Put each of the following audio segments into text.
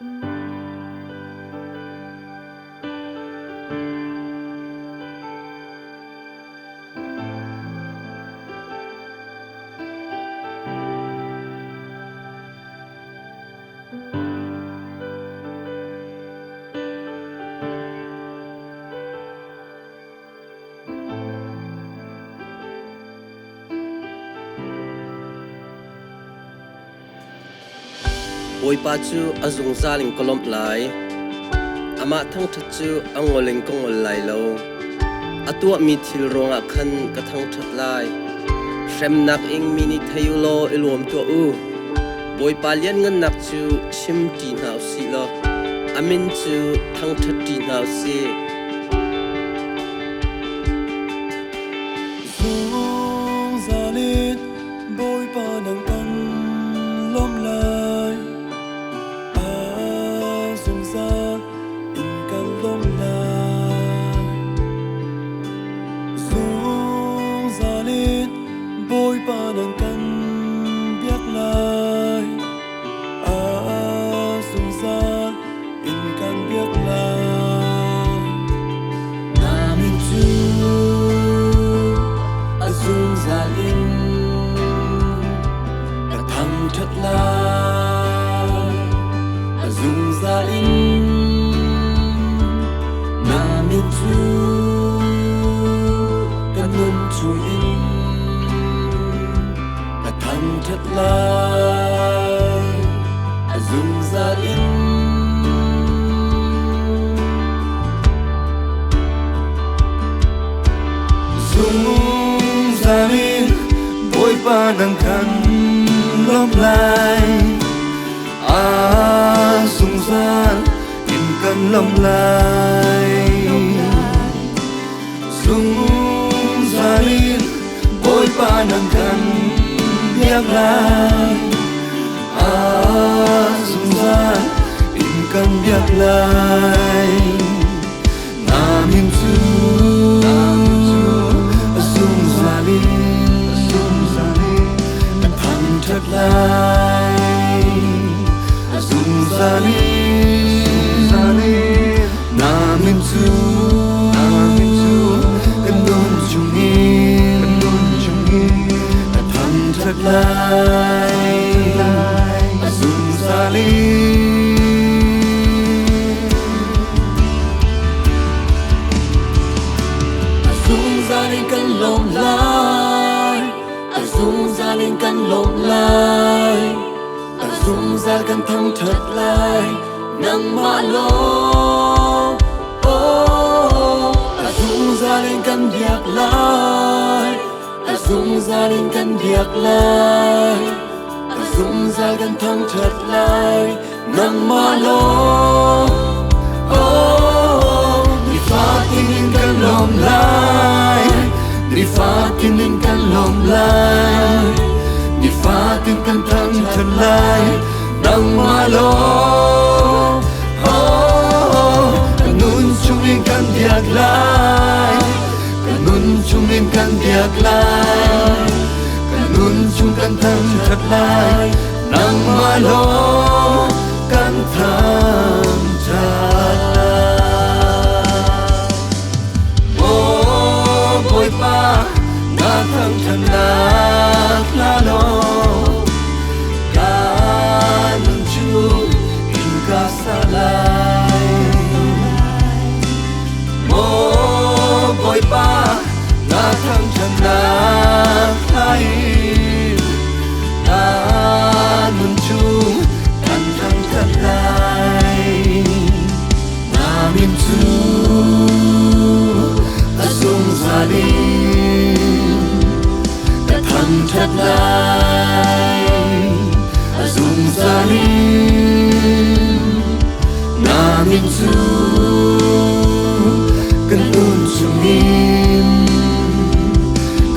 โอยป้าจูอาจุงซาลิงกลมไหลอามาทั้งทัดจูอังโอลิงกงไหลโลอาตัวมีทิลรงอาคันกระทั่งทัดไหลเข็มนักอิงมินิทยุโลอิลวมตัวโอยป้าเลี้ยนเงินนักจูชิมตีนาวสิโลอามินจูทั้งทัดตีนาวสิNang kan lom lai sung san in kan lom lai sung zarin boy pa nang kan biak lai sung san in kan biak lai namin chu sung zarin thật lai sung zani na min chu kan don chung in thầm thật lai sung zani kan lom lai sung ra lên căn lộn lại sung ra căn thăng thật lại nắng mạ lô sung ra lên căn việc lại sung ra lên căn việc lại sung ra căn thăng thật lại nắng mạ lô đi phá tin căn lộn lại đi phá tin căn lom lai đi phá tin căn thăng thật lai nang ma lo căn nun chung in căn việc lai căn nun chung in căn việc lai căn nun chung căn thăng thật lai nang ma lo căn thăng thật lai pa na thăng chân na la lo ca nung chu in ca sa lai mo boy pa na thăng chân na lai ca nung chu kan thăng chân lai na min chu sung ra đi thăng thật lại sung ra đi na min chu cần ôn chung im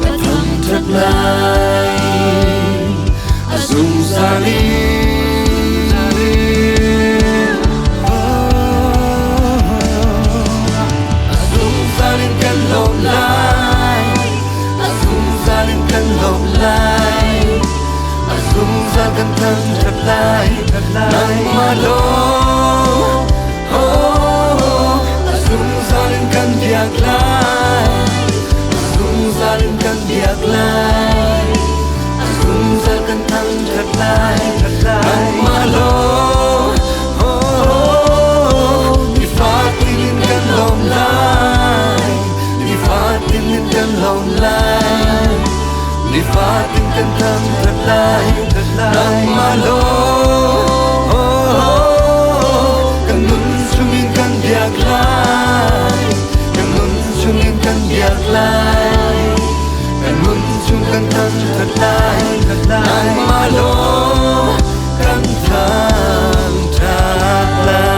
thăng thật lại sung ra đi căn thăng thật lai nắng ma lo lai Asung zal kan thang thật lai Nang malo Ni phát tin kan lom lai Ni phát tin kan lom lai Ni phát tin kan thang thật lai Nang malo Kan nun sungin kan biak lai Kan nun sungin kan biak lai Kan nun sung kan thang thật lai Nang malo kan thang thật lai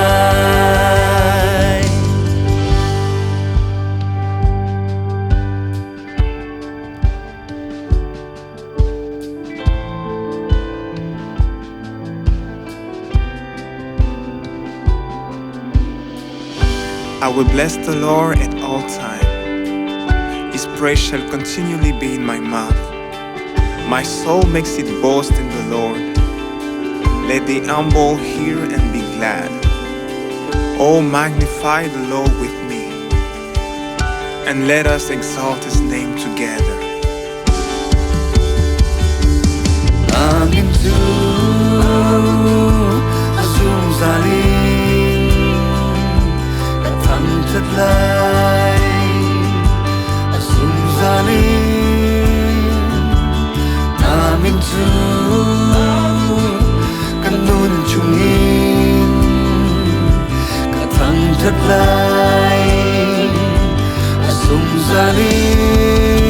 I will bless the Lord at all times. His praise shall continually be in my mouth. My soul makes it boast in the Lord. Let the humble hear and be glad. Oh, magnify the Lord with me, and let us exalt His name together. Amin tu Asung zalim Kathang thật lai Asung zalim Amin tu Kanun chungin Kathang thật lai Asung zalim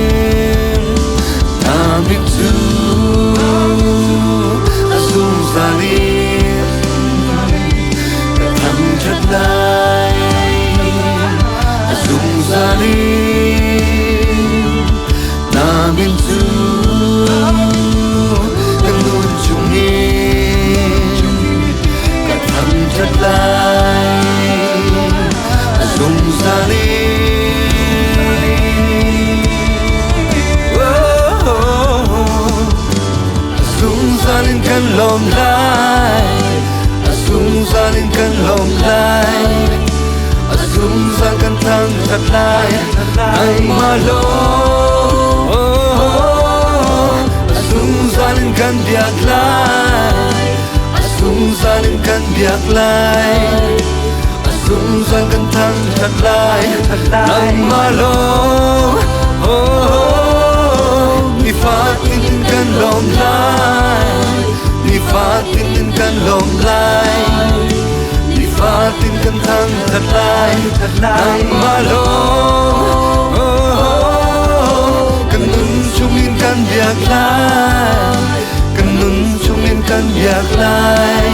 Amin tu Asung zalim Kathang thật lai Asung zalim Namin tu Kanun chungin Kathang thật lai Asung zalim Asung zalim kan lom lai Asung zalim kan lom lai Asung zalim kan thang thật lai Nang malo Asung zalim kan biak lai Asung zalim kan biak lai Asung zalim kan thang thật lai Nang malo Ni phát tin kan lom lai Ni phát tin kan lom lai Ni phát tin kan thang thật lai Nang malo Kan nun chungin kan biak lai Kan nun chungin kan biak lai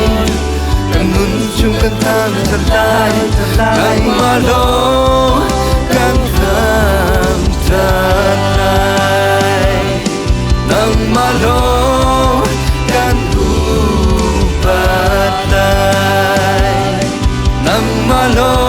Kan nun chung kan thang thật lai Nang malo kan thang thật lai Nang malo kan upat lai Nang malo